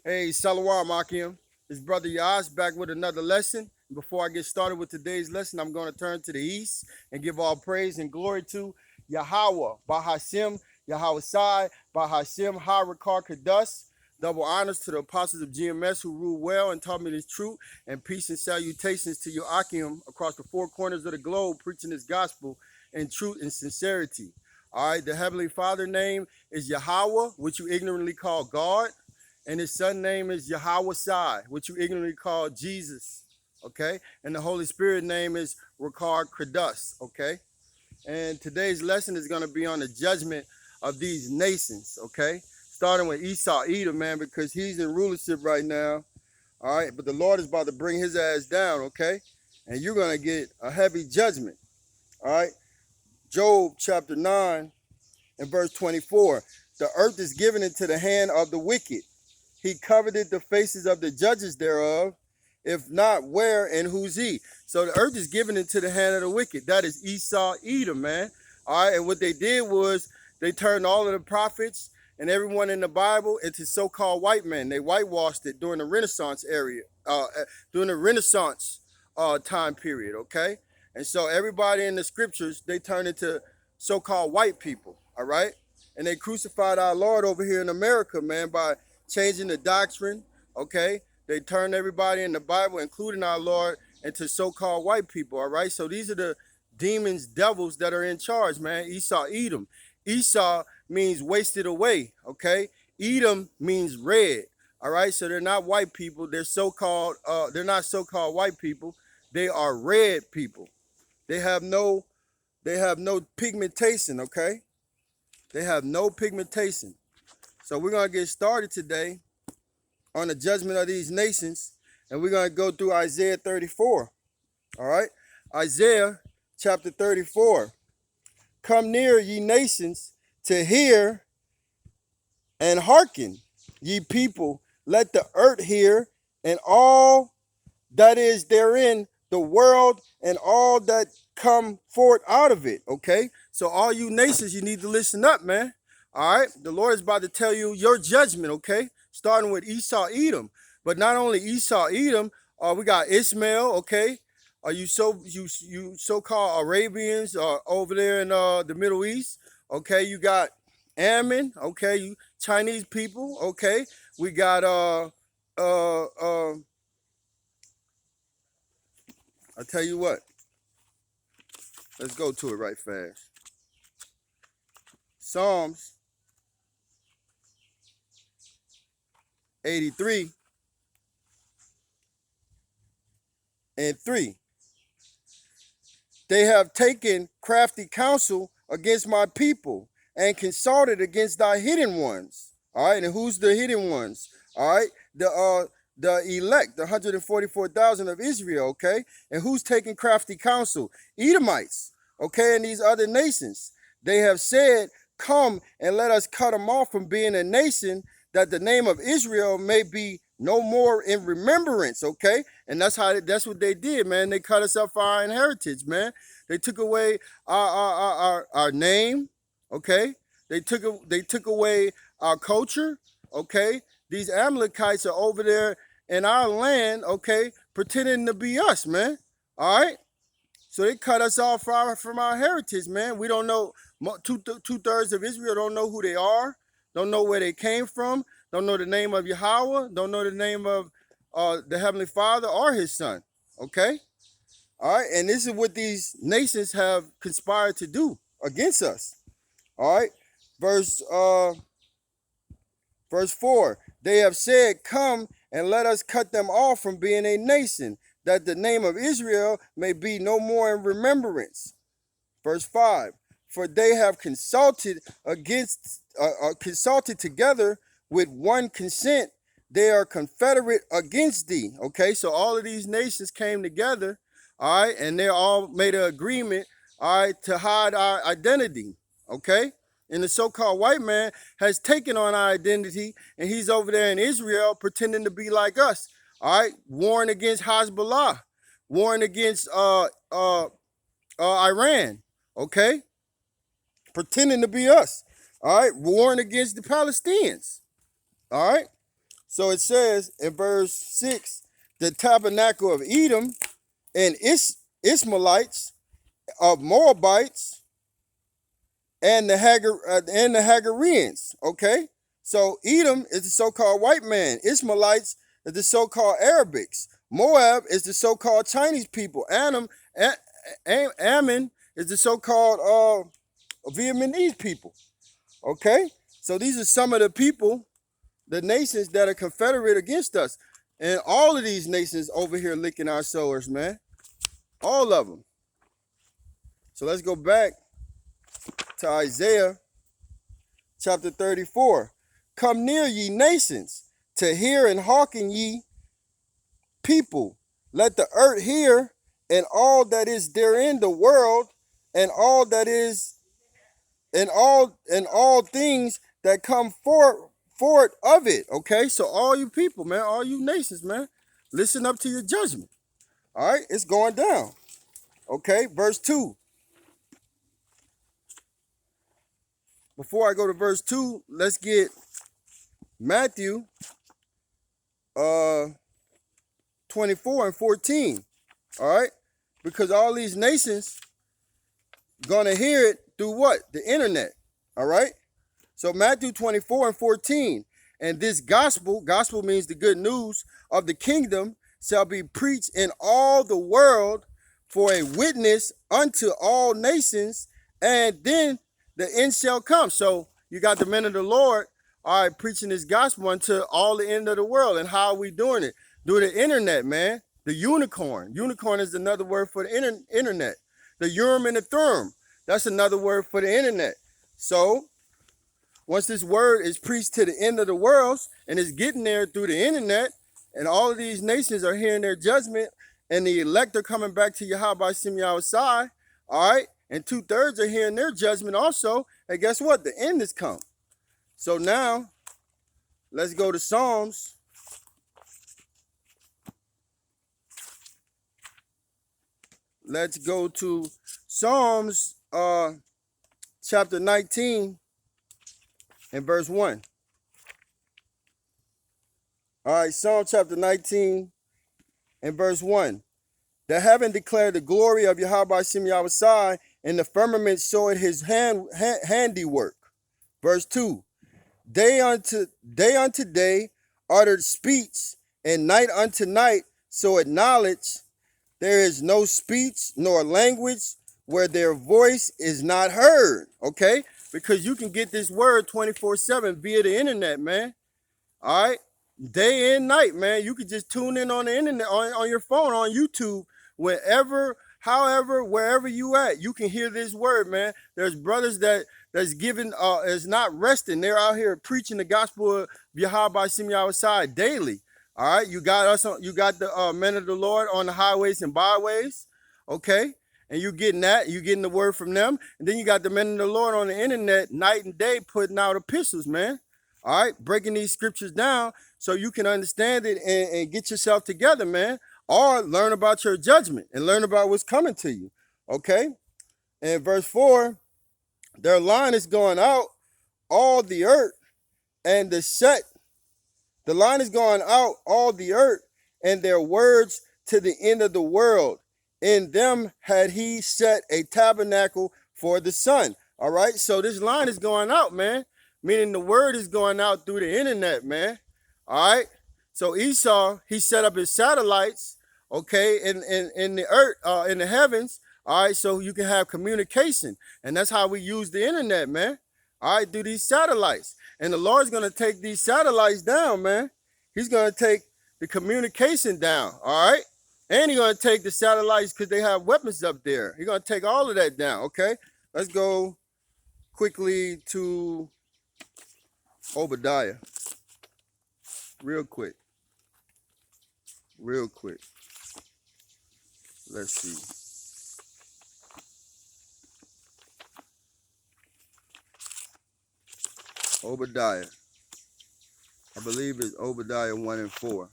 Hey, Salawam Akim. It's Brother Yas back with another lesson. Before I get started with today's lesson, I'm going to turn to the east and give all praise and glory to Yahweh, Bahashim, Yahweh Sai, Bahashim, Harakar Kadas. Double honors to the apostles of GMS who ruled well and taught me this truth, and peace and salutations to you, Akim, across the four corners of the globe, preaching this gospel in truth and sincerity. All right, the Heavenly Father name is Yahweh, which you ignorantly call God, and his son name is Yahweh Sai, which you ignorantly call Jesus, okay? And the Holy Spirit name is Rakar Kradus, okay? And today's lesson is going to be on the judgment of these nations, okay? Starting with Esau, Edom, man, because he's in rulership right now, all right? But the Lord is about to bring his ass down, okay? And you're going to get a heavy judgment, all right? Job chapter 9 and verse 24. The earth is given into the hand of the wicked. He coveted the faces of the judges thereof. If not, where and who's he? So the earth is given into the hand of the wicked. That is Esau, Edom, man. All right, and what they did was they turned all of the prophets and everyone in the Bible into so-called white men. They whitewashed it during the Renaissance during the Renaissance time period, okay? And so everybody in the scriptures, they turned into so-called white people, all right? And they crucified our Lord over here in America, man, by changing the doctrine, okay? They turned everybody in the Bible, including our Lord, into so-called white people, all right? So these are the demons, devils that are in charge, man. Esau, Edom. Esau means wasted away, okay? Edom means red, all right? So they're not white people. They're so-called, they're not so-called white people. They are red people. They have no pigmentation, okay? They have no pigmentation. So we're going to get started today on the judgment of these nations, and we're going to go through Isaiah 34, all right? Isaiah chapter 34. Come near, ye nations, to hear and hearken, ye people. Let the earth hear, and all that is therein, the world and all that come forth out of it, okay? So all you nations, you need to listen up, man. All right, the Lord is about to tell you your judgment, okay? Starting with Esau, Edom, but not only Esau, Edom, we got Ishmael, okay? You so-called Arabians over there in the Middle East, okay? You got Ammon, okay? You Chinese people, okay? We got I tell you what, let's go to it right fast. Psalms 83 and 3. They have taken crafty counsel against my people and consulted against thy hidden ones. All right, and who's the hidden ones? All right, the elect, the 144,000 of Israel, okay? And who's taking crafty counsel? Edomites, okay, and these other nations. They have said, come and let us cut them off from being a nation, that the name of Israel may be no more in remembrance, okay? And that's what they did, man. They cut us up for our inheritance, man. They took away our name, okay? They took away our culture, okay? These Amalekites are over there in our land, okay, pretending to be us, man. All right? So they cut us off from our heritage, man. We don't know, two-thirds of Israel don't know who they are, don't know where they came from, don't know the name of Yahweh, don't know the name of the Heavenly Father or his son, okay? All right, and this is what these nations have conspired to do against us, all right? Verse, uh, verse 4, they have said, come and let us cut them off from being a nation, that the name of Israel may be no more in remembrance. Verse 5, for they have consulted together with one consent. They are confederate against thee. Okay, so all of these nations came together, all right, and they all made an agreement, all right, to hide our identity. Okay, and the so-called white man has taken on our identity, and he's over there in Israel pretending to be like us. All right, warring against Hezbollah, warring against Iran. Okay, pretending to be us. All right, warring against the Palestinians. All right. So it says in verse 6, the tabernacle of Edom and Ishmaelites, of Moabites, and the Hagareans. Okay, so Edom is the so-called white man. Ishmaelites is the so-called Arabics. Moab is the so-called Chinese people. Ammon is the so-called Vietnamese people. Okay, so these are some of the people, the nations that are confederate against us, and all of these nations over here licking our sores, man. All of them. So let's go back to Isaiah chapter 34. Come near, ye nations, to hear, and hearken, ye people. Let the earth hear, and all that is therein, the world, and all that is, and all things that come forth of it. Okay, so all you people, man, all you nations, man, listen up to your judgment. All right, it's going down. Okay, verse 2. Before I go to verse 2, let's get Matthew 24 and 14. All right, because all these nations gonna hear it through what? The internet. All right, so Matthew 24 and 14. And this gospel means the good news of the kingdom, shall be preached in all the world for a witness unto all nations, and then the end shall come. So you got the men of the Lord, all right, preaching this gospel unto all the end of the world. And how are we doing it? Through the internet, man. The unicorn. Unicorn is another word for the internet. The Urim and the Thummim. That's another word for the internet. So once this word is preached to the end of the world and it's getting there through the internet, and all of these nations are hearing their judgment, and the elect are coming back to Yahweh Shem Yahushai, all right, and 2/3 are hearing their judgment also, and guess what? The end has come. So now, let's go to Psalms. Let's go to Psalms chapter 19 and verse 1. All right, Psalm chapter 19 and verse 1. The heaven declared the glory of Yahweh Shem Yahushai, and the firmament showed his handiwork. Verse 2. Day unto day uttered speech, and night unto night showed knowledge. There is no speech nor language where their voice is not heard. Okay? Because you can get this word 24/7 via the internet, man. All right? Day and night, man. You can just tune in on the internet, on your phone, on YouTube, wherever, however, wherever you at. You can hear this word, man. There's brothers that's giving, is not resting. They're out here preaching the gospel of Yahweh Shem Yahushai daily. All right, you got us on, you got the men of the Lord on the highways and byways, okay? And you getting that, you getting the word from them. And then you got the men of the Lord on the internet night and day putting out epistles, man. All right, breaking these scriptures down so you can understand it and get yourself together, man. Or learn about your judgment and learn about what's coming to you, okay? And verse 4, their line is going out all the earth, and the line is going out all the earth, and their words to the end of the world. In them had he set a tabernacle for the sun. All right, so this line is going out, man. Meaning the word is going out through the internet, man. All right, so Esau, he set up his satellites, okay, in the earth, in the heavens. All right, so you can have communication, and that's how we use the internet, man. All right, through these satellites. And the Lord's going to take these satellites down, man. He's going to take the communication down, all right? And he's going to take the satellites because they have weapons up there. He's going to take all of that down, okay? Let's go quickly to Obadiah. Real quick. Let's see. Obadiah. I believe it's Obadiah 1 and 4.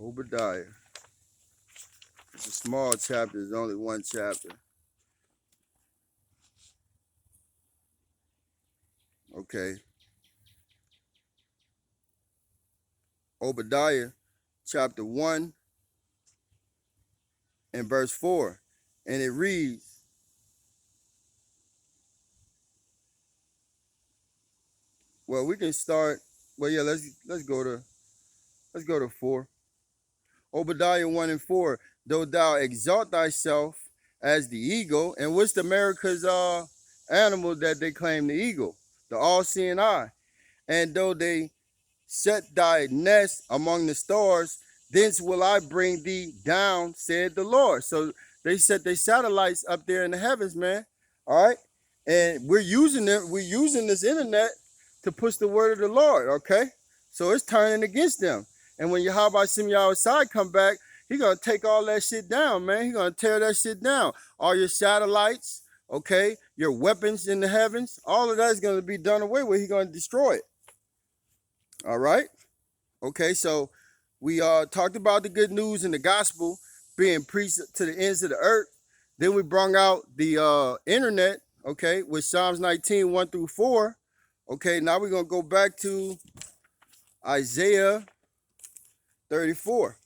Obadiah. small chapter. There's only one chapter. Okay. Obadiah chapter 1 and verse 4. And it reads, well, we can start. Well, yeah, let's go to 4. Obadiah 1 and 4. Though thou exalt thyself as the eagle, and what's the America's animal that they claim, the eagle? The all-seeing eye. And though they set thy nest among the stars, thence will I bring thee down, said the Lord. So they set their satellites up there in the heavens, man. All right. And we're using this internet to push the word of the Lord, okay? So it's turning against them. And when Yahweh Shem Yahweh come back, he gonna take all that shit down, man. He gonna tear that shit down. All your satellites, okay, your weapons in the heavens, all of that is gonna be done away with. He gonna destroy it. All right. Okay, so we talked about the good news and the gospel being preached to the ends of the earth. Then we brought out the internet, okay, with Psalms 19, 1 through 4. Okay, now we're going to go back to Isaiah 34.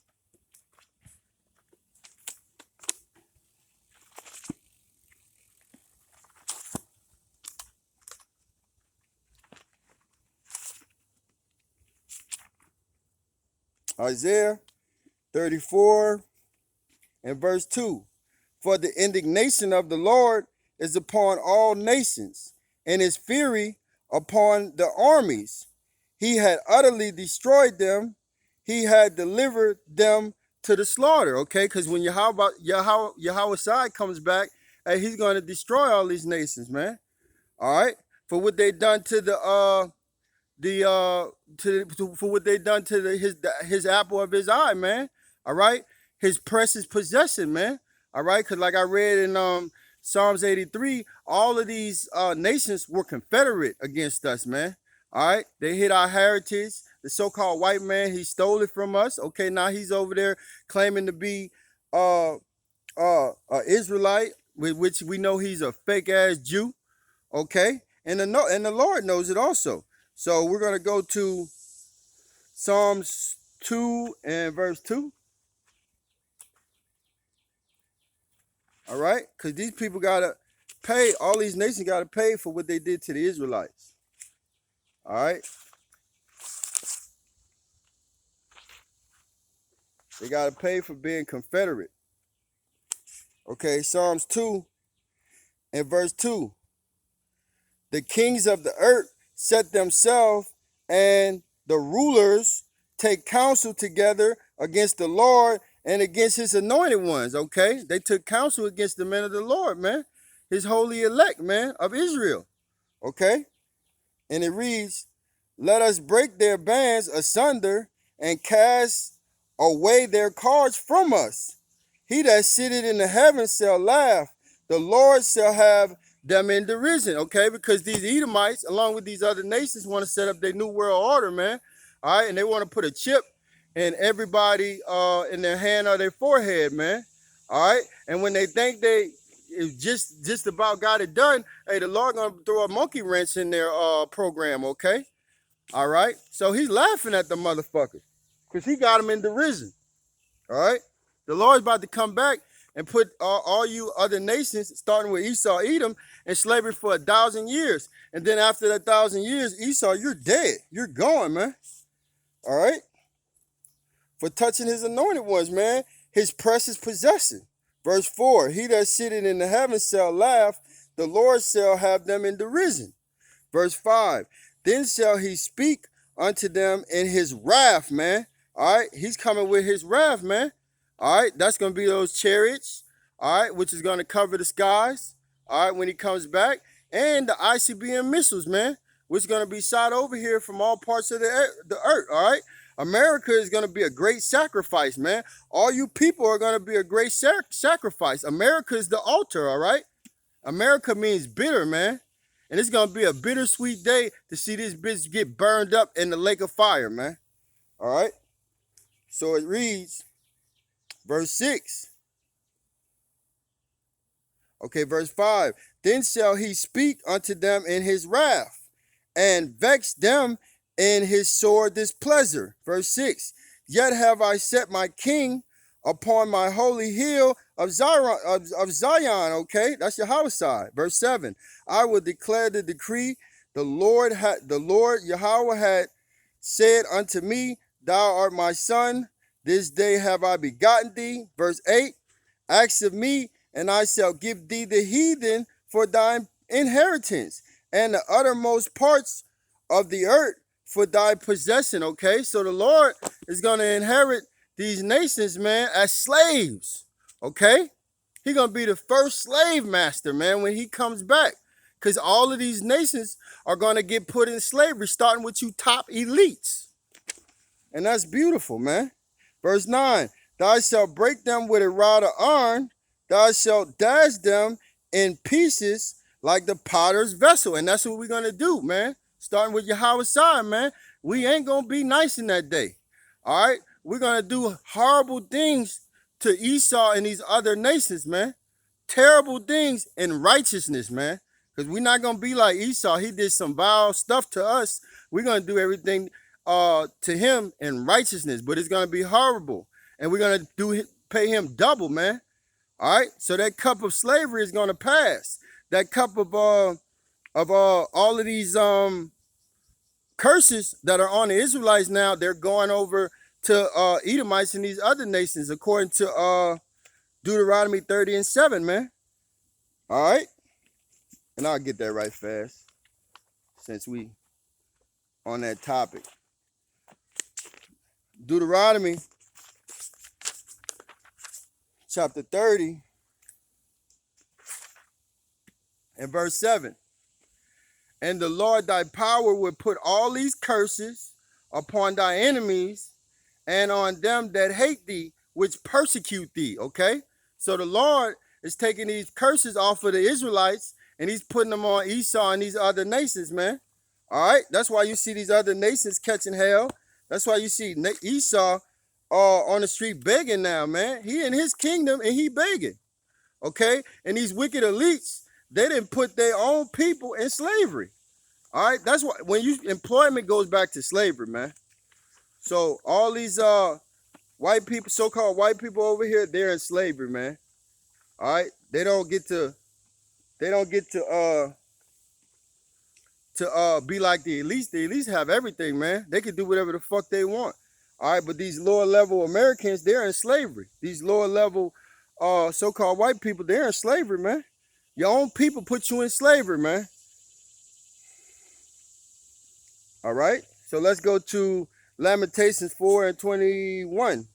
Isaiah 34 and verse 2. For the indignation of the Lord is upon all nations, and his fury upon the armies. He had utterly destroyed them. He had delivered them to the slaughter. Okay, because when Yahweh side comes back, hey, he's going to destroy all these nations, man. All right, for what they done to for what they done to his apple of his eye, man. All right, his precious possession, man. All right, because like I read in Psalms 83, all of these nations were confederate against us, man. All right, they hit our heritage. The so-called white man, he stole it from us. Okay, now he's over there claiming to be Israelite, which we know he's a fake ass Jew. Okay, and the Lord knows it also. So we're gonna go to Psalms 2 and verse 2. All right, because these people gotta pay. All these nations gotta pay for what they did to the Israelites. All right, they gotta pay for being confederate. Okay, Psalms 2 and verse 2. The kings of the earth set themselves, and the rulers take counsel together against the Lord and against his anointed ones. Okay, they took counsel against the men of the Lord, man, his holy elect, man, of Israel. Okay, and it reads, let us break their bands asunder and cast away their cords from us. He that sitteth in the heavens shall laugh. The Lord shall have them in derision. Okay, because these Edomites, along with these other nations, want to set up their new world order, man. All right, and they want to put a chip in everybody in their hand or their forehead, man. All right, and when they think they just about got it done, hey, the Lord gonna throw a monkey wrench in their program. Okay, all right. So he's laughing at the motherfuckers because he got them in derision. All right, the Lord's about to come back and put all you other nations, starting with Esau, Edom, in slavery for 1,000 years. And then after that 1,000 years, Esau, you're dead. You're gone, man. All right? For touching his anointed ones, man, his precious possession. Verse 4, he that sitteth in the heavens shall laugh, the Lord shall have them in derision. Verse 5, then shall he speak unto them in his wrath, man. All right? He's coming with his wrath, man. All right, that's going to be those chariots, all right, which is going to cover the skies, all right, when he comes back, and the ICBM missiles, man, which is going to be shot over here from all parts of the earth, all right? America is going to be a great sacrifice, man. All you people are going to be a great sacrifice. America is the altar, all right? America means bitter, man. And it's going to be a bittersweet day to see this bitch get burned up in the lake of fire, man. All right? So it reads, verse 6, Okay, verse 5. Then shall he speak unto them in his wrath, and vex them in his sore displeasure. Verse 6. Yet have I set my king upon my holy hill of Zion. Okay, that's your house side. Verse 7. I will declare the decree. The Lord Yahweh had said unto me, Thou art my son. This day have I begotten thee. Verse 8. Ask of me, and I shall give thee the heathen for thine inheritance, and the uttermost parts of the earth for thy possession. Okay, so the Lord is going to inherit these nations, man, as slaves. Okay, he's going to be the first slave master, man, when he comes back, because all of these nations are going to get put in slavery, starting with you top elites. And that's beautiful, man. Verse 9. Thou shalt break them with a rod of iron. Thou shalt dash them in pieces like the potter's vessel. And that's what we're going to do, man. Starting with Yahweh's side, man. We ain't going to be nice in that day. All right? We're going to do horrible things to Esau and these other nations, man. Terrible things in righteousness, man. Because we're not going to be like Esau. He did some vile stuff to us. We're going to do everything to him in righteousness, but it's going to be horrible. And we're going to pay him double, man. All right? So that cup of slavery is going to pass. That cup of all of these curses that are on the Israelites now, they're going over to Edomites and these other nations, according to Deuteronomy 30 and 7, man. All right? And I'll get that right fast, since we on that topic. Deuteronomy chapter 30 and verse 7. And the Lord thy power will put all these curses upon thy enemies and on them that hate thee, which persecute thee. Okay? So the Lord is taking these curses off of the Israelites and he's putting them on Esau and these other nations, man. All right? That's why you see these other nations catching hell. That's why you see Esau on the street begging now, man. He in his kingdom and he begging. Okay? And these wicked elites, they didn't put their own people in slavery. All right? That's why when employment goes back to slavery, man. So all these white people, so-called white people over here, they're in slavery, man. All right? They don't get to be like the elites. The elites have everything, man. They can do whatever the fuck they want. All right, but these lower level Americans, they're in slavery. These lower level so-called white people, they're in slavery, man. Your own people put you in slavery, man. All right, so let's go to Lamentations 4 and 21.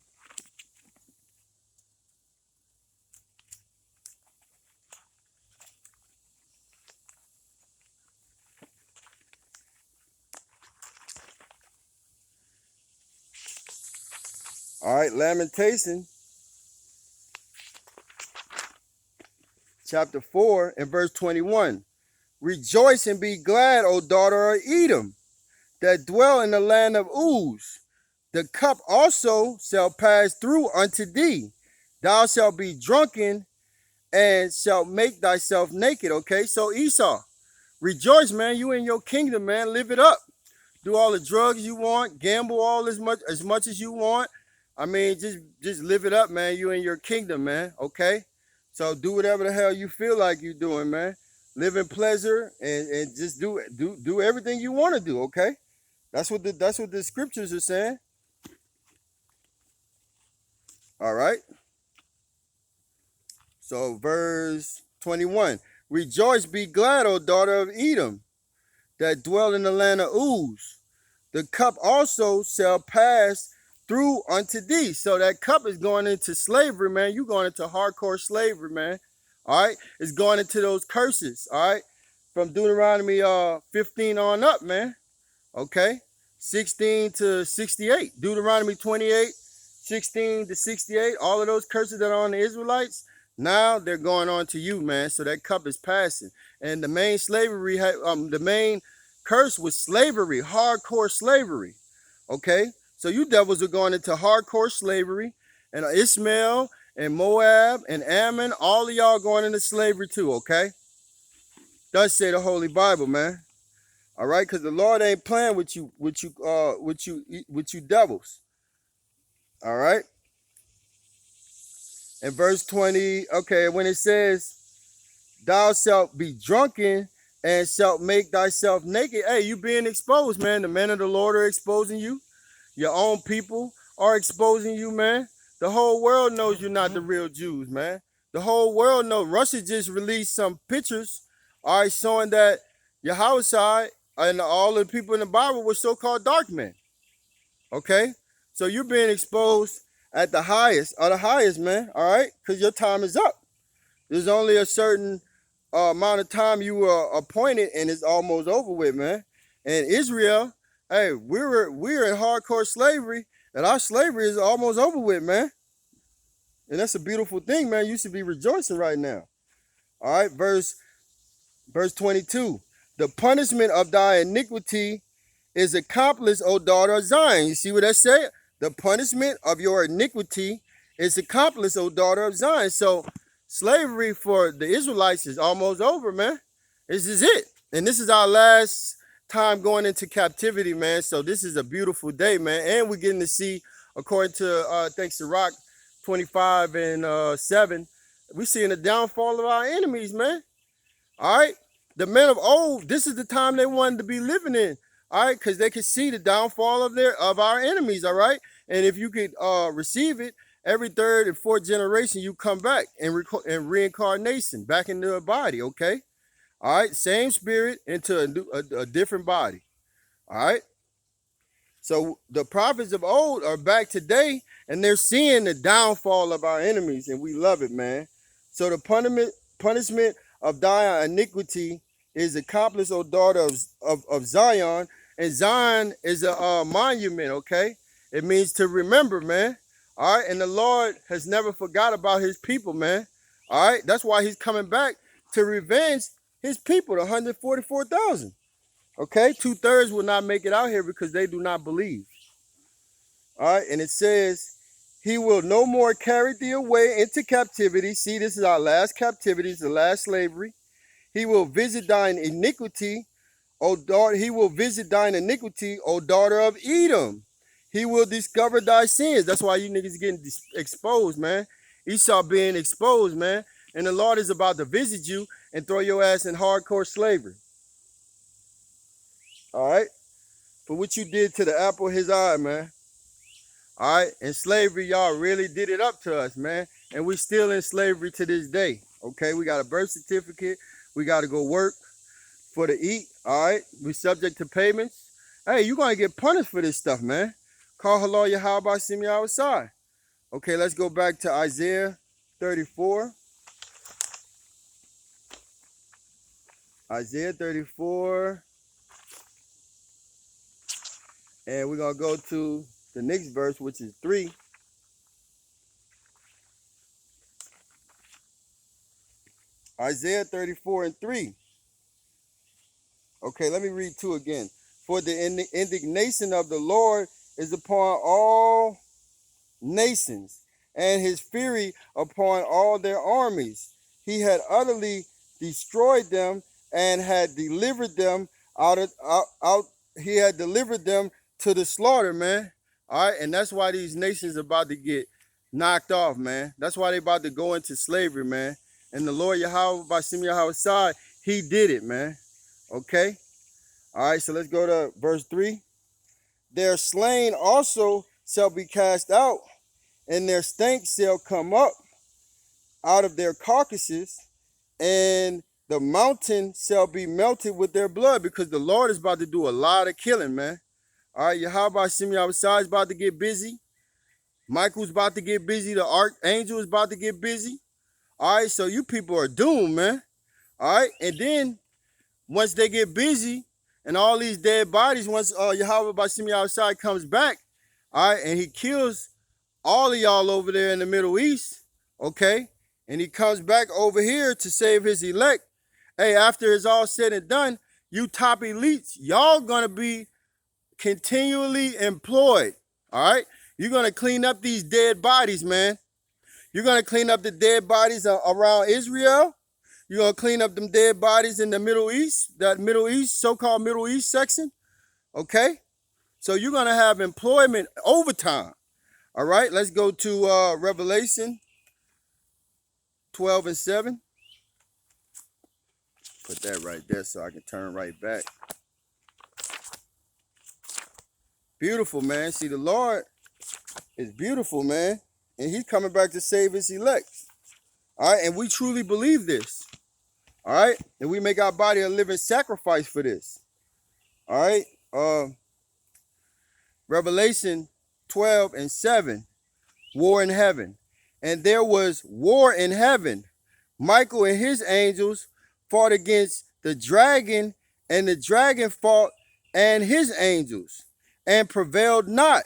All right, Lamentation chapter 4 and verse 21. Rejoice and be glad, O daughter of Edom, that dwell in the land of Uz. The cup also shall pass through unto thee. Thou shalt be drunken and shalt make thyself naked. Okay, so Esau, rejoice, man. You in your kingdom, man. Live it up. Do all the drugs you want. Gamble all as much as you want. I mean, just live it up, man. You in your kingdom, man. Okay, so do whatever the hell you feel like you're doing, man. Live in pleasure and just do everything you want to do. Okay, that's what the scriptures are saying. All right. So verse 21. Rejoice, be glad, O daughter of Edom, that dwell in the land of Uz. The cup also shall pass through unto thee. So that cup is going into slavery, man. You going into hardcore slavery, man. All right. It's going into those curses. All right. From Deuteronomy 15 on up, man. Okay. 16 to 68. Deuteronomy 28, 16 to 68. All of those curses that are on the Israelites, now they're going on to you, man. So that cup is passing. And the main slavery, the main curse was slavery, hardcore slavery. Okay. So you devils are going into hardcore slavery, and Ishmael and Moab and Ammon, all of y'all going into slavery too, okay? Thus say the Holy Bible, man. All right, because the Lord ain't playing with you devils. All right. In verse 20, okay, when it says, thou shalt be drunken and shalt make thyself naked. Hey, you being exposed, man. The men of the Lord are exposing you. Your own people are exposing you, man. The whole world knows you're not the real Jews, man. The whole world knows. Russia just released some pictures, all right, showing that Yahushua and all the people in the Bible were so-called dark men. Okay? So you're being exposed at the highest of the highest, man, all right? Because your time is up. There's only a certain amount of time you were appointed, and it's almost over with, man. And Israel, hey, we're in hardcore slavery, and our slavery is almost over with, man. And that's a beautiful thing, man. You should be rejoicing right now. All right, verse 22. The punishment of thy iniquity is accomplished, O daughter of Zion. You see what that said? The punishment of your iniquity is accomplished, O daughter of Zion. So slavery for the Israelites is almost over, man. This is it. And this is our last time going into captivity, man. So this is a beautiful day, man. And we're getting to see, according to thanks to Rock 25 and 7, we're seeing the downfall of our enemies, man. All right. The men of old, this is the time they wanted to be living in. All right, because they could see the downfall of our enemies, all right? And if you could receive it, every third and fourth generation, you come back in reincarnation, back into a body, okay? All right, same spirit into a different body, all right? So the prophets of old are back today, and they're seeing the downfall of our enemies, and we love it, man. So the punishment of thy iniquity is accomplished, O daughter of Zion. And Zion is a monument, okay? It means to remember, man. All right, and the Lord has never forgot about his people, man. All right, that's why he's coming back to revenge his people, the 144,000. Okay, 2/3 will not make it out here because they do not believe. All right, and it says, he will no more carry thee away into captivity. See, this is our last captivity, it's the last slavery. He will visit thine iniquity, O daughter. He will visit thine iniquity, O daughter of Edom. He will discover thy sins. That's why you niggas getting exposed, man. Esau being exposed, man. And the Lord is about to visit you and throw your ass in hardcore slavery. All right? For what you did to the apple of his eye, man. All right? And slavery, y'all really did it up to us, man. And we still in slavery to this day. Okay? We got a birth certificate. We got to go work for to eat, all right? We subject to payments. Hey, you're going to get punished for this stuff, man. Call hello, Yahweh, see me outside. Okay, let's go back to Isaiah 34. Isaiah 34. And we're going to go to the next verse, which is 3. Isaiah 34 and 3. Okay, let me read 2 again. For the indignation of the Lord is upon all nations, and his fury upon all their armies. He had utterly destroyed them and had delivered them he had delivered them to the slaughter, man. All right, and that's why these nations are about to get knocked off, man. That's why they about to go into slavery, man. And the Lord Yahweh, by Shem Yahweh, he did it, man. Okay? All right, so let's go to verse 3. Their slain also shall be cast out, and their stank shall come up out of their carcasses, and the mountain shall be melted with their blood, because the Lord is about to do a lot of killing, man. All right, Yahweh Shem Yahweh is about to get busy. Michael's about to get busy. The archangel is about to get busy. All right, so you people are doomed, man. All right, and then once they get busy and all these dead bodies, once Yahweh Bashim outside comes back, all right, and he kills all of y'all over there in the Middle East, okay, and he comes back over here to save his elect. Hey, after it's all said and done, you top elites, y'all gonna be continually employed, all right? You're gonna clean up these dead bodies, man. You're going to clean up the dead bodies around Israel. You're going to clean up them dead bodies in the Middle East, that Middle East, so-called Middle East section. Okay? So you're going to have employment overtime. All right? Let's go to Revelation 12 and 7. Put that right there so I can turn right back. Beautiful, man. See, the Lord is beautiful, man. And he's coming back to save his elect. All right? And we truly believe this. All right? And we make our body a living sacrifice for this. All right? Revelation 12 and 7. War in heaven. And there was war in heaven. Michael and his angels fought against the dragon, and the dragon fought and his angels, and prevailed not.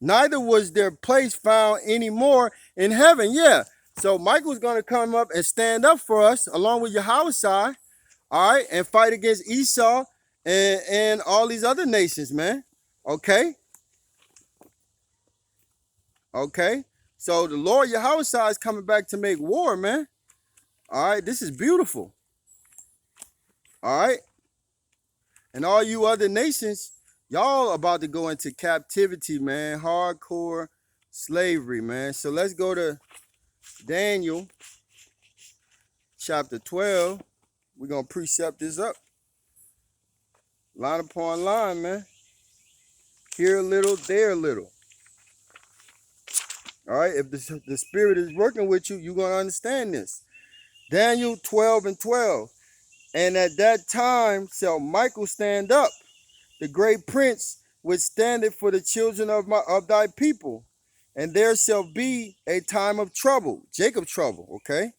Neither was their place found any more in heaven. Yeah. So Michael's going to come up and stand up for us along with Yahushua, all right, and fight against Esau and all these other nations, man. Okay. Okay. So the Lord Yahushua is coming back to make war, man. All right. This is beautiful. All right. And all you other nations, y'all about to go into captivity, man. Hardcore slavery, man. So let's go to Daniel chapter 12. We're going to precept this up. Line upon line, man. Here a little, there a little. All right. If the spirit is working with you, you're going to understand this. Daniel 12 and 12. And at that time shall Michael stand up, the great prince, which standeth for the children of thy people. And there shall be a time of trouble, Jacob trouble, okay?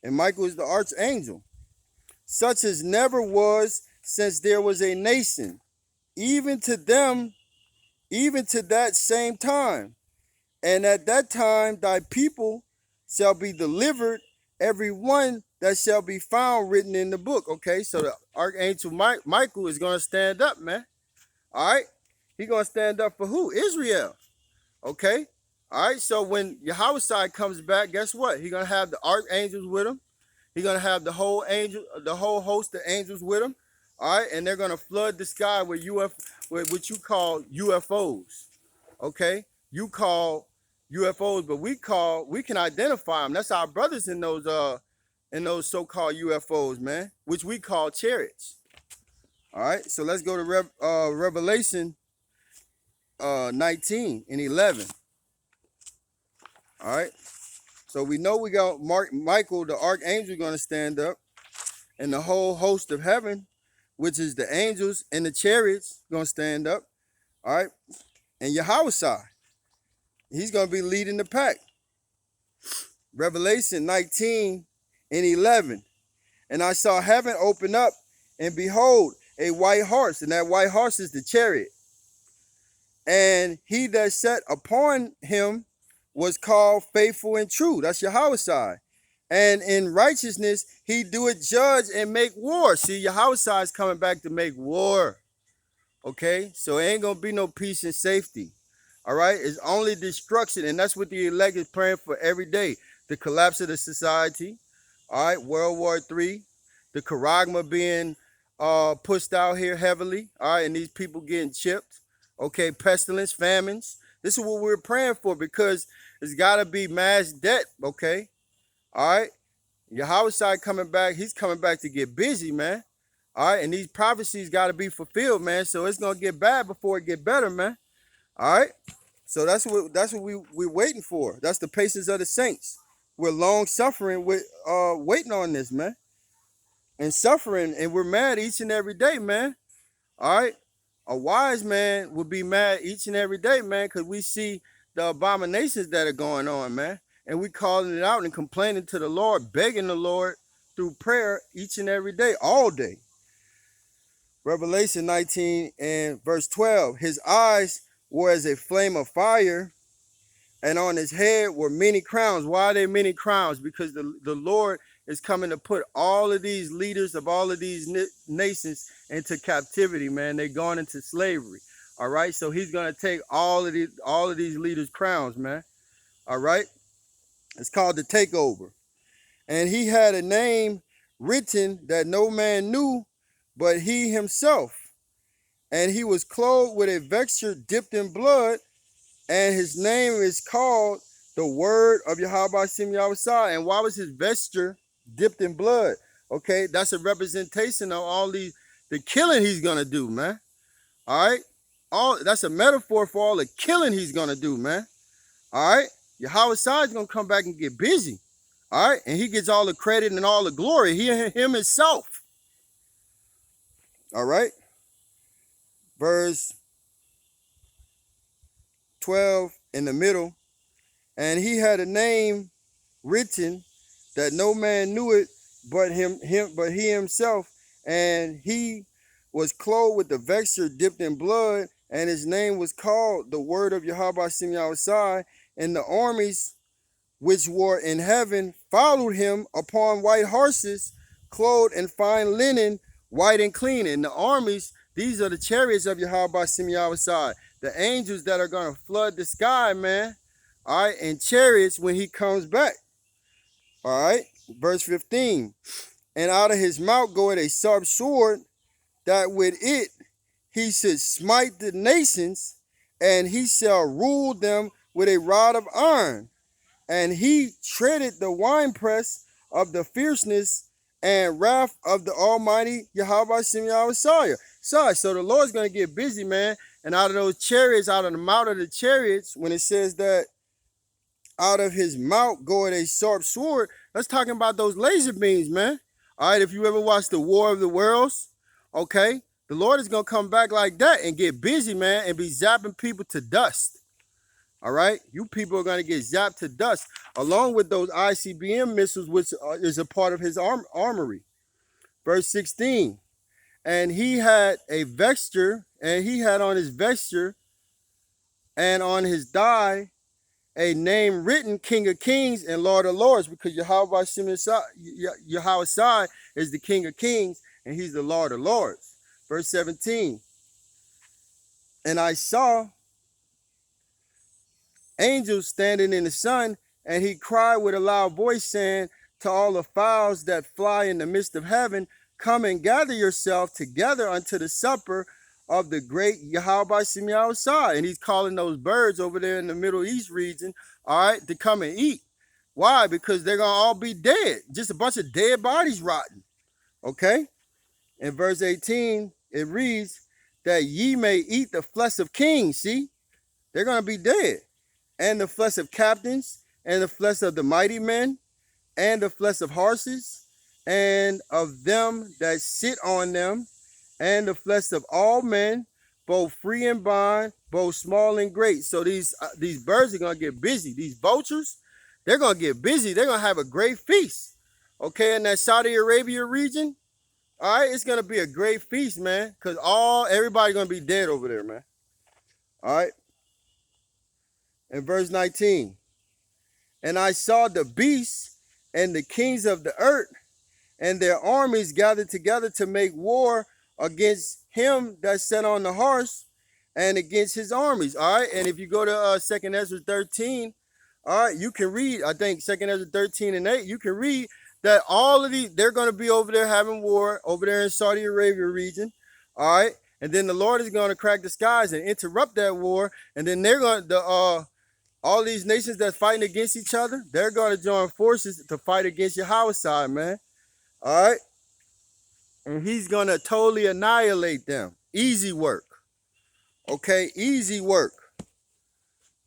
And Michael is the archangel, such as never was since there was a nation, even to them, even to that same time. And at that time thy people shall be delivered, every one that shall be found written in the book. Okay, so the archangel Michael is going to stand up, man. All right, he's going to stand up for who? Israel. Okay, all right, so when Yahushua comes back, guess what? He's going to have the archangels with him. He's going to have the whole host of angels with him. All right, and they're going to flood the sky with with what you call UFOs. Okay, you call UFOs, but we can identify them. That's our brothers in those so-called UFOs, man, which we call chariots. All right, so let's go to Revelation 19 and 11. All right, so we know we got Michael, the archangel, going to stand up, and the whole host of heaven, which is the angels and the chariots, going to stand up. All right, and Yahushua, he's going to be leading the pack. Revelation 19 and 11. And I saw heaven open up, and behold, a white horse, and that white horse is the chariot. And he that sat upon him was called faithful and true. That's Yahushua. And in righteousness he doeth judge and make war. See, Yahushua is coming back to make war. Okay, so it ain't gonna be no peace and safety. All right, it's only destruction, and that's what the elect is praying for every day. The collapse of the society. All right, World War III, the charagma being pushed out here heavily. All right, and these people getting chipped. Okay, pestilence, famines. This is what we're praying for, because it's got to be mass debt. Okay, all right. Yahushua coming back. He's coming back to get busy, man. All right, and these prophecies got to be fulfilled, man. So it's gonna get bad before it get better, man. All right. So that's what we're waiting for. That's the patience of the saints. We're long suffering with waiting on this, man. And suffering, and we're mad each and every day, man. All right. A wise man would be mad each and every day, man, because we see the abominations that are going on, man. And we calling it out and complaining to the Lord, begging the Lord through prayer each and every day, all day. Revelation 19 and verse 12. His eyes were as a flame of fire, and on his head were many crowns. Why are there many crowns? Because the Lord is coming to put all of these leaders of all of these nations into captivity, man. They're going into slavery. All right. So he's going to take all of these leaders' crowns, man. All right. It's called the takeover. And he had a name written that no man knew but he himself. And he was clothed with a vesture dipped in blood, and his name is called the Word of Yahweh Shem Yahweh. And why was his vesture dipped in blood? Okay, that's a representation of all the killing he's gonna do, man. All right, that's a metaphor for all the killing he's gonna do, man. All right, Yahweh is gonna come back and get busy. All right, and he gets all the credit and all the glory. Him himself. All right, verse 12 in the middle. And he had a name written that no man knew it but he himself. And he was clothed with the vesture dipped in blood, and his name was called the Word of Yahweh Shem Yahweh. And the armies which were in heaven followed him upon white horses, clothed in fine linen, white and clean. And the armies, these are the chariots of Yahweh Shem Yahweh, the angels that are going to flood the sky, man. All right, and chariots when he comes back. All right, verse 15. And out of his mouth goeth a sharp sword, that with it he should smite the nations, and he shall rule them with a rod of iron. And he treaded the winepress of the fierceness and wrath of the Almighty Yahweh Shem Yahweh. So the Lord's going to get busy, man. And out of those chariots, out of the mouth of the chariots, when it says that out of his mouth goeth a sharp sword, that's talking about those laser beams, man. All right, if you ever watched the War of the Worlds, okay, the Lord is going to come back like that and get busy, man, and be zapping people to dust. All right, you people are going to get zapped to dust, along with those ICBM missiles, which is a part of his armory. Verse 16, and he had a vesture, and he had on his vesture and on his thigh a name written, King of Kings and Lord of Lords, because Yahweh Yahweh is the King of Kings and he's the Lord of Lords. Verse 17, and I saw angels standing in the sun, and he cried with a loud voice, saying to all the fowls that fly in the midst of heaven, come and gather yourself together unto the supper of the great Yahweh Shem Yahweh. And he's calling those birds over there in the Middle East region, all right, to come and eat. Why? Because they're going to all be dead. Just a bunch of dead bodies rotting. Okay? In verse 18, it reads that ye may eat the flesh of kings. See? They're going to be dead. And the flesh of captains, and the flesh of the mighty men, and the flesh of horses, and of them that sit on them, and the flesh of all men, both free and bond, both small and great. So these birds are going to get busy. These vultures, they're going to get busy. They're going to have a great feast. Okay, in that Saudi Arabia region, all right, it's going to be a great feast, man, because everybody's going to be dead over there, man. All right. In verse 19, and I saw the beasts and the kings of the earth and their armies gathered together to make war against him that sat on the horse and against his armies. All right, and if you go to 2nd Ezra 13, all right, you can read, I think 2nd Ezra 13 and 8, you can read that all of these, they're going to be over there having war over there in Saudi Arabia region. All right, and then the Lord is going to crack the skies and interrupt that war, and then they're going to all these nations that's fighting against each other, they're going to join forces to fight against Yahweh's side, man. All right? And he's going to totally annihilate them. Easy work. Okay? Easy work.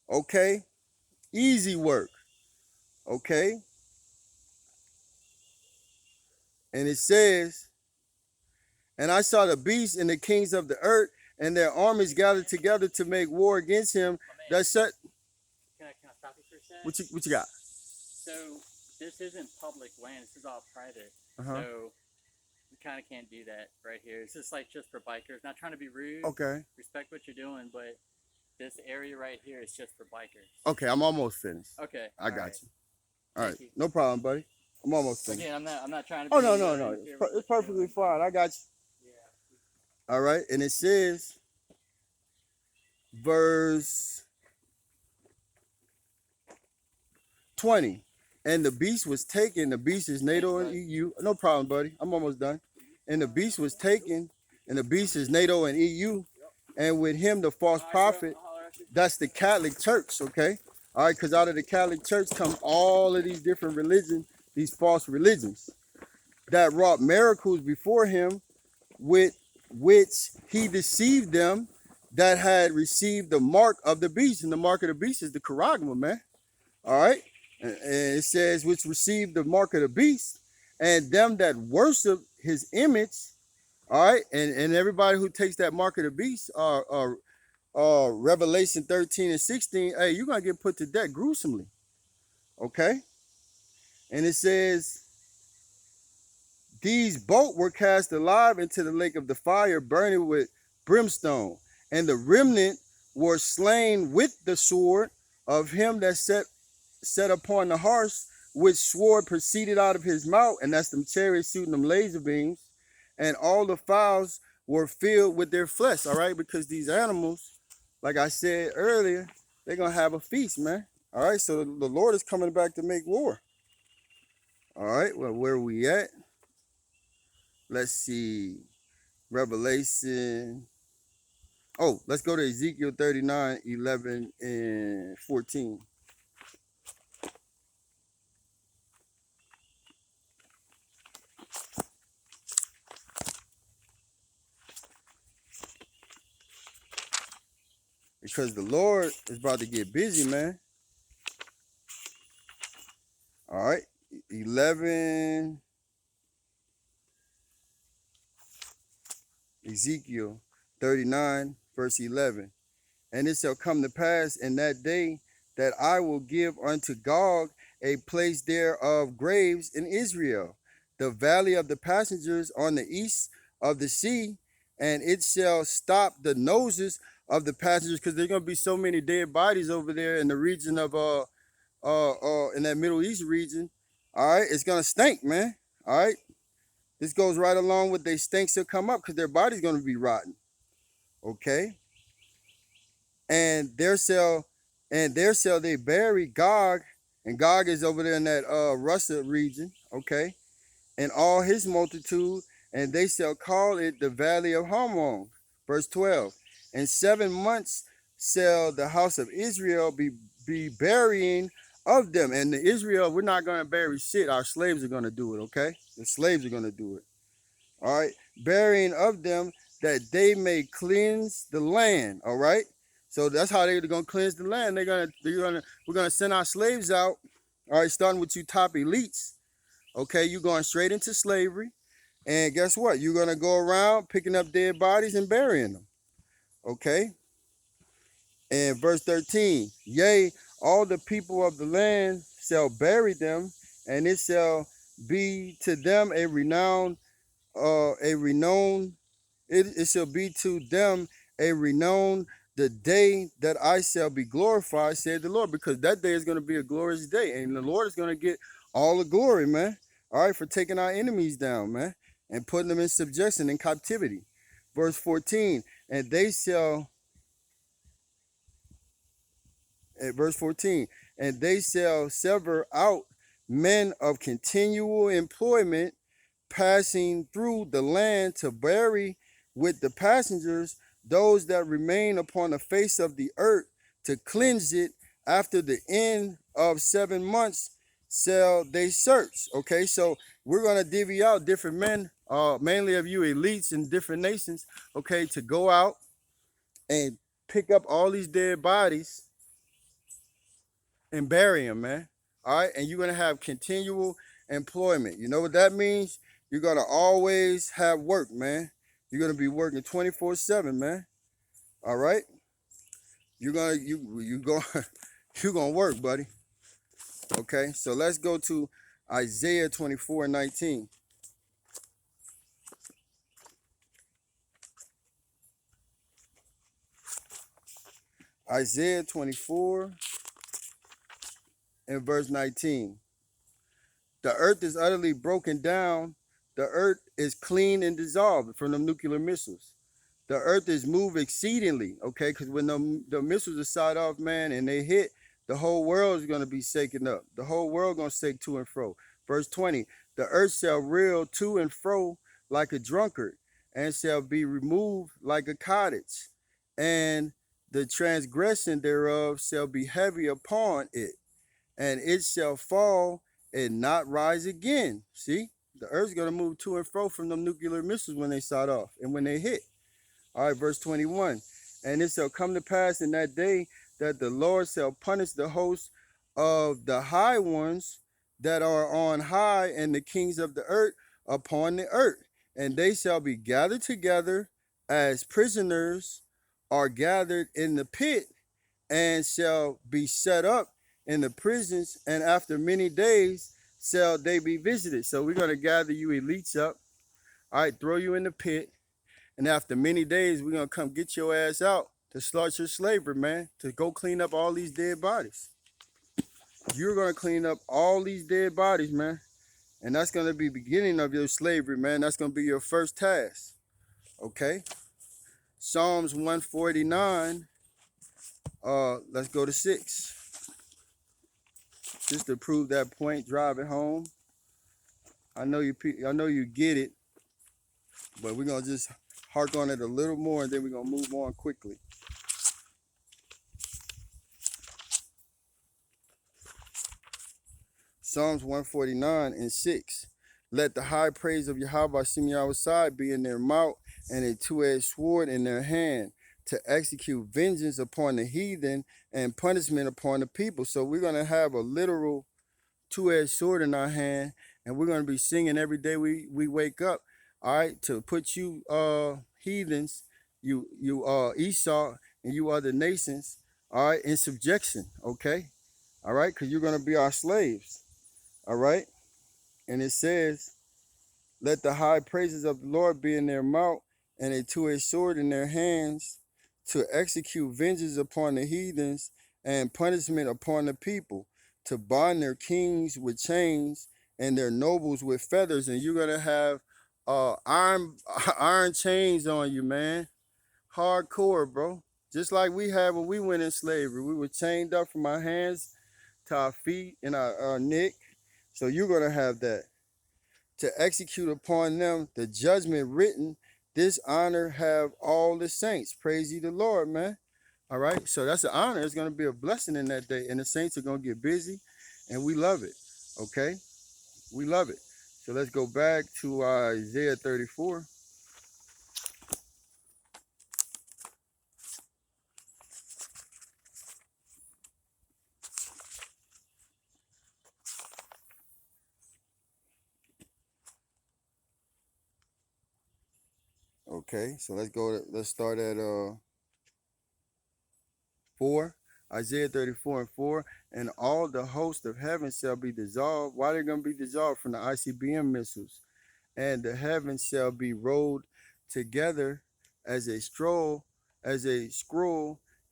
Okay? Easy work. Okay? And it says, and I saw the beasts and the kings of the earth and their armies gathered together to make war against him. That shut. Can I stop you for a second? What you got? So this isn't public land. This is all private. So we kind of can't do that right here. It's just for bikers. Not trying to be rude. Okay. Respect what you're doing, but this area right here is just for bikers. Okay, I'm almost finished. Okay. I got you. All right. You. No problem, buddy. I'm almost finished. Again, I'm not trying to be no. It's perfectly fine. I got you. Yeah. All right, and it says, verse 20, And the beast was taken. The beast is NATO and EU. No problem, buddy. I'm almost done. And the beast was taken, and the beast is NATO and EU. And with him, the false prophet, that's the Catholic Church, okay? All right, because out of the Catholic Church come all of these different religions, these false religions that wrought miracles before him, with which he deceived them that had received the mark of the beast. And the mark of the beast is the charagma, man. All right. And it says, which received the mark of the beast, and them that worship his image. All right. And everybody who takes that mark of the beast, Revelation 13 and 16, hey, you're going to get put to death gruesomely. Okay. And it says, these both were cast alive into the lake of the fire, burning with brimstone. And the remnant were slain with the sword of him that set upon the horse, which sword proceeded out of his mouth. And that's them chariots shooting them laser beams. And all the fowls were filled with their flesh, all right? Because these animals, like I said earlier, they're going to have a feast, man. All right, so the Lord is coming back to make war. All right, well, where are we at? Let's see, Revelation. Oh, let's go to Ezekiel 39, 11, and 14. Because the Lord is about to get busy, man. All right, 11, Ezekiel 39, verse 11. And it shall come to pass in that day that I will give unto Gog a place there of graves in Israel, the valley of the passengers on the east of the sea, and it shall stop the noses of the passengers, because there's going to be so many dead bodies over there in the region of in that Middle East region. All right, it's going to stink, man. All right, this goes right along with they stinks will come up because their body's going to be rotten. Okay. And there shall they bury Gog, and Gog is over there in that Russia region, okay, and all his multitude, and they shall call it the valley of Harmon. Verse 12. And 7 months shall the house of Israel be burying of them. And the Israel, we're not going to bury shit. Our slaves are going to do it, okay? The slaves are going to do it. All right, burying of them, that they may cleanse the land. All right. So that's how they're gonna cleanse the land. We're gonna send our slaves out. All right, starting with you top elites. Okay, you're going straight into slavery, and guess what? You're gonna go around picking up dead bodies and burying them. Okay. And verse 13, yea, all the people of the land shall bury them, and it shall be to them a renown. It shall be to them a renown the day that I shall be glorified, said the Lord, because that day is going to be a glorious day, and the Lord is going to get all the glory, man. All right, for taking our enemies down, man, and putting them in subjection and captivity. Verse 14, and they shall, at verse 14, and they shall sever out men of continual employment, passing through the land to bury with the passengers those that remain upon the face of the earth, to cleanse it. After the end of 7 months shall they search. Okay, so we're going to divvy out different men, mainly of you elites in different nations, okay, to go out and pick up all these dead bodies and bury them, man. All right, and you're going to have continual employment. You know what that means? You're going to always have work, man. You're going to be working 24/7, man. All right? You're going to work, buddy. Okay? So let's go to Isaiah 24 and 19. Isaiah 24 and verse 19. The earth is utterly broken down. The earth is clean and dissolved from the nuclear missiles. The earth is moved exceedingly, okay? Because when the missiles are shot off, man, and they hit, The whole world is going to be shaken up. The whole world going to shake to and fro. Verse 20, the earth shall reel to and fro like a drunkard, and shall be removed like a cottage, and the transgression thereof shall be heavy upon it, and it shall fall and not rise again. See, the earth's going to move to and fro from them nuclear missiles when they shot off and when they hit. All right, verse 21. And it shall come to pass in that day that the Lord shall punish the host of the high ones that are on high, and the kings of the earth upon the earth. And they shall be gathered together as prisoners are gathered in the pit, and shall be set up in the prisons. And after many days shall they be visited. So we're going to gather you elites up. All right, throw you in the pit, and after many days, we're going to come get your ass out to start your slavery, man, to go clean up all these dead bodies. You're going to clean up all these dead bodies, man. And that's going to be the beginning of your slavery, man. That's going to be your first task. Okay? Psalms 149. Let's go to 6. Just to prove that point, drive it home. I know you get it, but we're going to just hark on it a little more, and then we're going to move on quickly. Psalms 149 and 6. Let the high praise of Yahweh Shem Yahweh be in their mouth, and a two-edged sword in their hand, to execute vengeance upon the heathen and punishment upon the people. So we're going to have a literal two-edged sword in our hand, and we're going to be singing every day we wake up, all right, to put you heathens, you Esau, and you other nations, all right, in subjection, okay? All right, because you're going to be our slaves. All right. And it says, let the high praises of the Lord be in their mouth, and a two-edged sword in their hands, to execute vengeance upon the heathens and punishment upon the people, to bind their kings with chains and their nobles with feathers. And you're gonna have iron chains on you, man. Hardcore, bro. Just like we had when we went in slavery. We were chained up from our hands to our feet and our neck. So you're going to have that. To execute upon them the judgment written, this honor have all the saints. Praise ye the Lord, man. All right. So that's an honor. It's going to be a blessing in that day. And the saints are going to get busy. And we love it. Okay. We love it. So let's go back to Isaiah 34. Okay. So let's start at 4. Isaiah 34 and 4. And all the host of heaven shall be dissolved. Why are they going to be dissolved? From the ICBM missiles. And the heavens shall be rolled together as a scroll,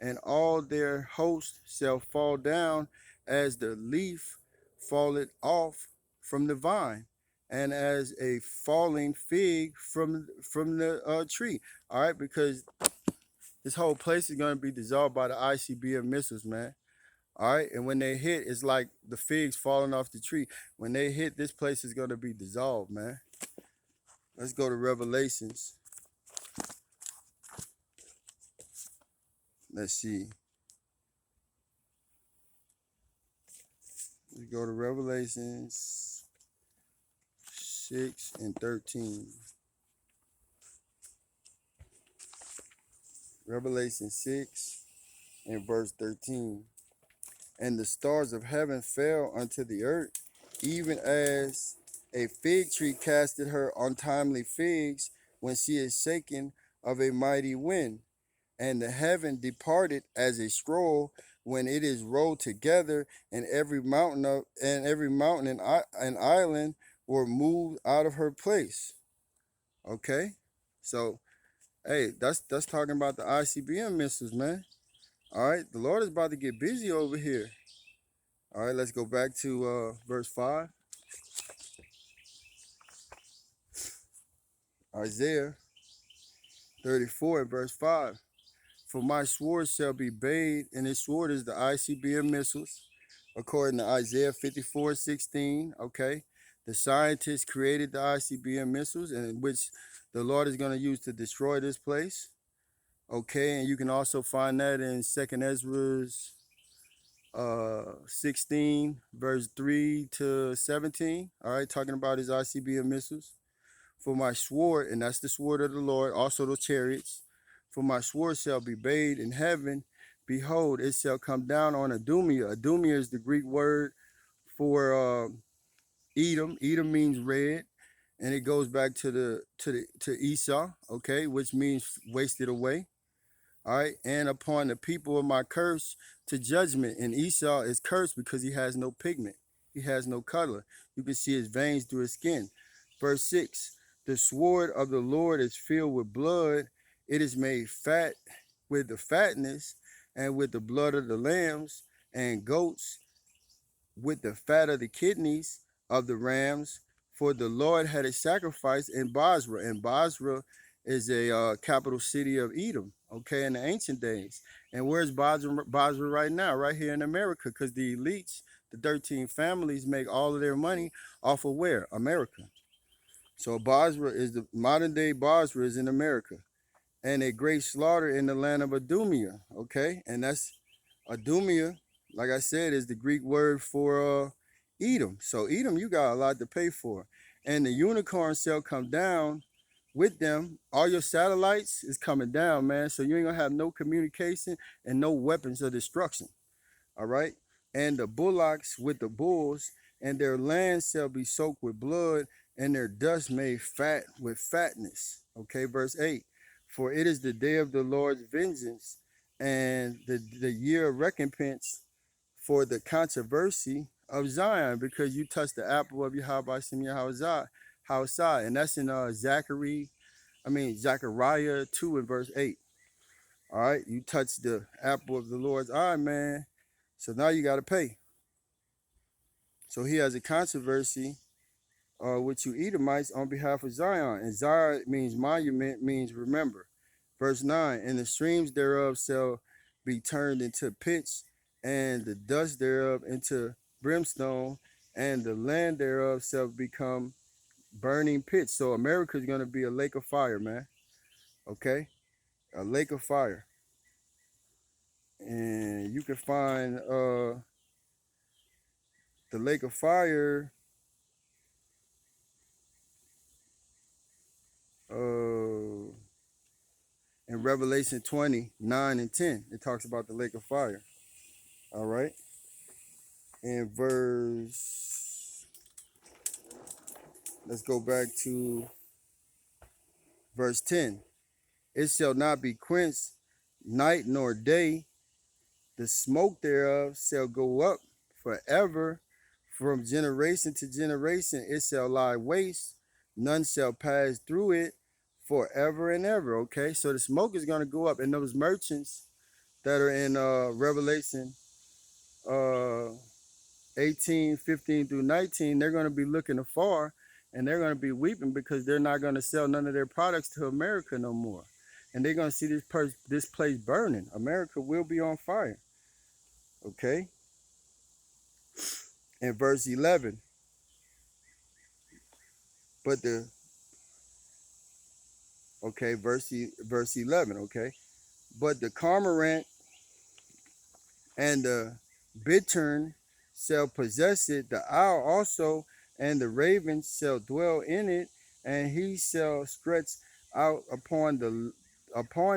and all their hosts shall fall down as the leaf falleth off from the vine, and as a falling fig from the tree. All right, because this whole place is going to be dissolved by the ICBM missiles, man. All right, and when they hit, it's like the figs falling off the tree. When they hit, this place is going to be dissolved, man. Let's go to Revelations. Let's see. Let's go to Revelations 6 and 13. Revelation 6 and verse 13. And the stars of heaven fell unto the earth, even as a fig tree casteth her untimely figs when she is shaken of a mighty wind. And the heaven departed as a scroll when it is rolled together, and every mountain and island were moved out of her place. Okay, so hey, that's talking about the ICBM missiles, man. All right, the Lord is about to get busy over here. All right, let's go back to verse 5. Isaiah 34 and verse 5. For my sword shall be bathed, and his sword is the ICBM missiles, according to Isaiah 54:16. Okay. The scientists created the ICBM missiles, and which the Lord is going to use to destroy this place. Okay, and you can also find that in Second Ezra's 16, verse 3 to 17. All right, talking about his ICBM missiles. For my sword, and that's the sword of the Lord, also the chariots. For my sword shall be bathed in heaven. Behold, it shall come down on Adumia. Adumia is the Greek word for Edom. Edom means red, and it goes back to Esau, okay, which means wasted away. All right, and upon the people of my curse to judgment. And Esau is cursed because he has no pigment, he has no color. You can see his veins through his skin. Verse 6: the sword of the Lord is filled with blood, it is made fat with the fatness, and with the blood of the lambs and goats, with the fat of the kidneys of the rams. For the Lord had a sacrifice in Basra, and Basra is a capital city of Edom, okay, in the ancient days. And where's Basra right now? Right here in America, because the elites, the 13 families, make all of their money off of where? America. So Basra is the modern day Basra is in America, and a great slaughter in the land of Adumia, okay, and that's Adumia, like I said, is the Greek word for Edom. So Edom, you got a lot to pay for. And the unicorn shall come down with them. All your satellites is coming down, man. So you ain't gonna have no communication and no weapons of destruction. All right. And the bullocks with the bulls, and their land shall be soaked with blood, and their dust made fat with fatness. Okay, verse 8. For it is the day of the Lord's vengeance, and the year of recompense for the controversy of Zion, because you touched the apple of Yahweh Shem Yahweh, and that's in Zechariah 2 and verse 8. All right, you touched the apple of the Lord's eye, man. So now you got to pay. So he has a controversy with you Edomites on behalf of Zion. And Zion means monument, means remember. Verse 9, and the streams thereof shall be turned into pitch, and the dust thereof into brimstone, and the land thereof shall become burning pitch. So America is going to be a lake of fire, man. Okay? A lake of fire. And you can find the lake of fire in Revelation 20:9 and 10. It talks about the lake of fire. All right. In let's go back to verse 10. It shall not be quenched night nor day. The smoke thereof shall go up forever. From generation to generation it shall lie waste. None shall pass through it forever and ever. Okay, so the smoke is going to go up, and those merchants that are in Revelation uh, 18, 15 through 19, they're going to be looking afar, and they're going to be weeping because they're not going to sell none of their products to America no more. And they're going to see this place burning. America will be on fire. Okay? In verse 11, but the, okay, verse 11, okay? But the cormorant and the bittern shall possess it, the owl also, and the raven shall dwell in it, and he shall stretch out upon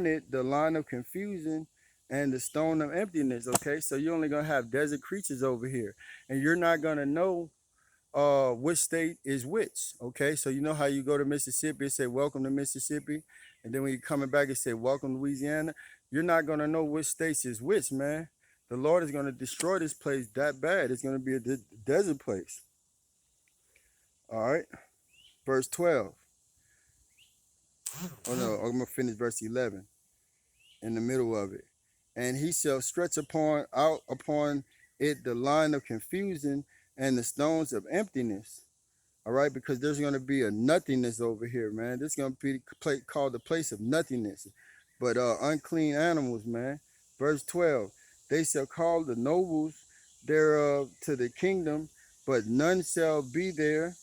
it the line of confusion and the stone of emptiness. Okay, so you're only gonna have desert creatures over here, and you're not gonna know which state is which. Okay, so you know how you go to Mississippi, it say welcome to Mississippi, and then when you're coming back, it say welcome to Louisiana. You're not gonna know which states is which, man. The Lord is gonna destroy this place that bad. It's gonna be a desert place. All right, verse 12. Oh no, I'm gonna finish verse 11 in the middle of it. And he shall stretch upon it the line of confusion and the stones of emptiness. All right, because there's going to be a nothingness over here, man. This is going to be called the place of nothingness. but unclean animals, man. Verse 12, they shall call the nobles thereof to the kingdom, but none shall be there,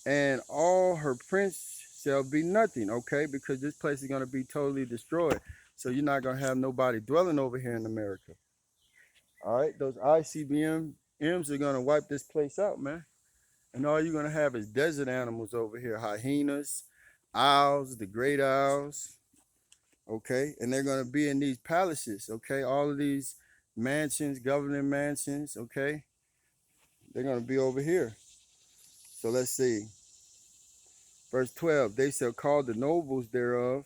and all her prince shall be nothing, okay? Because this place is going to be totally destroyed. So you're not going to have nobody dwelling over here in America. All right, those ICBMs are going to wipe this place out, man. And all you're going to have is desert animals over here, hyenas, owls, the great owls, okay? And they're going to be in these palaces, okay? All of these mansions, government mansions, okay? They're going to be over here. So let's see. Verse 12, they shall call the nobles thereof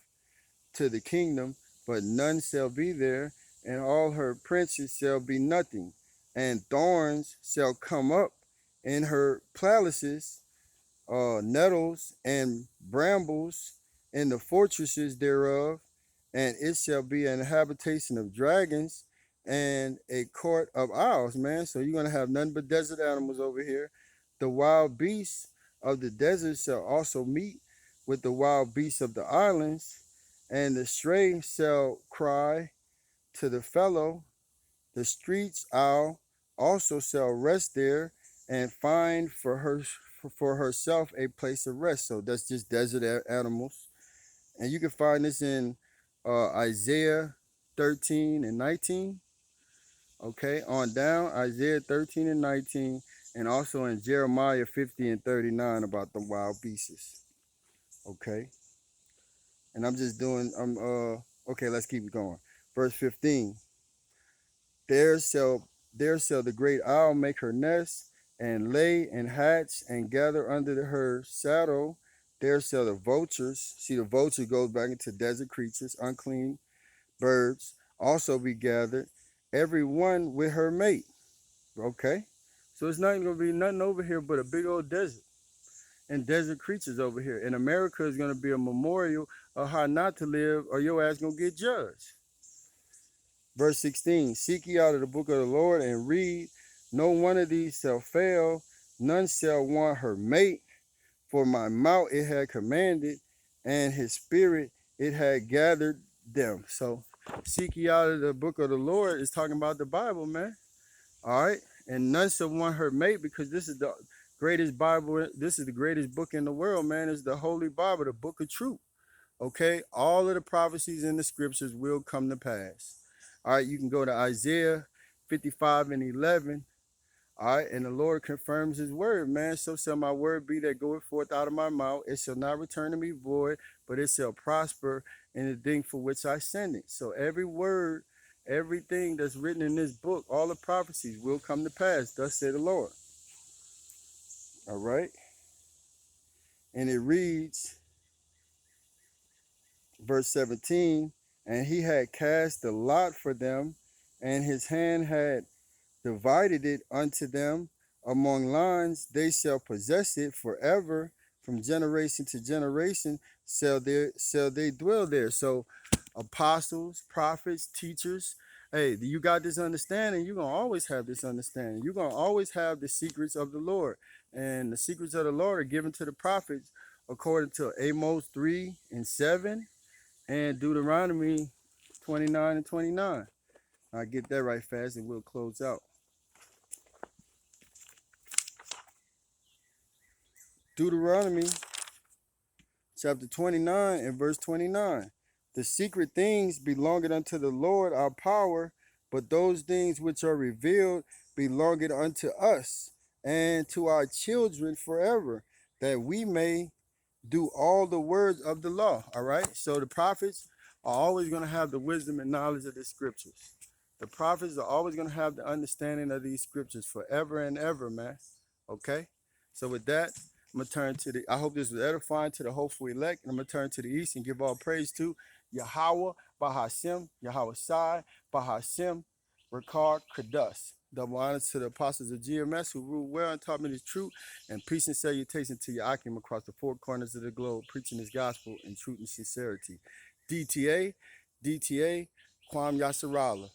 to the kingdom, but none shall be there, and all her princes shall be nothing. And thorns shall come up in her palaces, nettles and brambles in the fortresses thereof, and it shall be an habitation of dragons and a court of owls, man. So you're going to have none but desert animals over here. The wild beasts of the desert shall also meet with the wild beasts of the islands, and the stray shall cry to the fellow. The streets owl also shall rest there and find for herself a place of rest. So that's just desert animals, and you can find this in Isaiah 13 and 19. Okay, on down Isaiah 13 and 19, and also in Jeremiah 50 and 39 about the wild beasts. Okay, and I'm just doing. Okay, let's keep it going. Verse 15. There shall there shall the great owl make her nest, and lay and hatch and gather under her shadow. There shall the vultures, see the vulture goes back into desert creatures, unclean birds, also be gathered, every one with her mate. Okay? So it's not gonna be nothing over here but a big old desert and desert creatures over here. And America is gonna be a memorial of how not to live or your ass gonna get judged. Verse 16, seek ye out of the book of the Lord and read. No one of these shall fail, none shall want her mate. For my mouth it had commanded, and his spirit it had gathered them. So seek ye out of the book of the Lord is talking about the Bible, man. All right. And none shall want her mate, because this is the greatest Bible. This is the greatest book in the world, man. It's the Holy Bible, the book of truth. Okay, all of the prophecies in the scriptures will come to pass. All right, you can go to Isaiah 55 and 11. All right, and the Lord confirms his word, man. So shall my word be that goeth forth out of my mouth. It shall not return to me void, but it shall prosper in the thing for which I send it. So every word, everything that's written in this book, all the prophecies will come to pass. Thus say the Lord. All right, and it reads, verse 17, and he had cast the lot for them, and his hand had divided it unto them among lines. They shall possess it forever, from generation to generation shall they dwell there. So apostles, prophets, teachers, hey, you got this understanding, you're going to always have this understanding. You're going to always have the secrets of the Lord. And the secrets of the Lord are given to the prophets according to Amos 3 and 7 and Deuteronomy 29 and 29. I'll get that right fast and we'll close out. Deuteronomy chapter 29 and verse 29. The secret things belongeth unto the Lord our power, but those things which are revealed belongeth unto us and to our children forever, that we may do all the words of the law. All right. So the prophets are always going to have the wisdom and knowledge of the scriptures. The prophets are always going to have the understanding of these scriptures forever and ever, man. Okay. So with that, I'm going to turn to the, I hope this was edifying to the hopeful elect. And I'm going to turn to the east and give all praise to Yahweh, Bahashem, Yahweh Shai, Bahashem, Rakar, Kadas. Double honor to the apostles of GMS who ruled well and taught me the truth, and peace and salutation to Yakim across the four corners of the globe, preaching his gospel in truth and sincerity. DTA, DTA, Kwam Yasarala.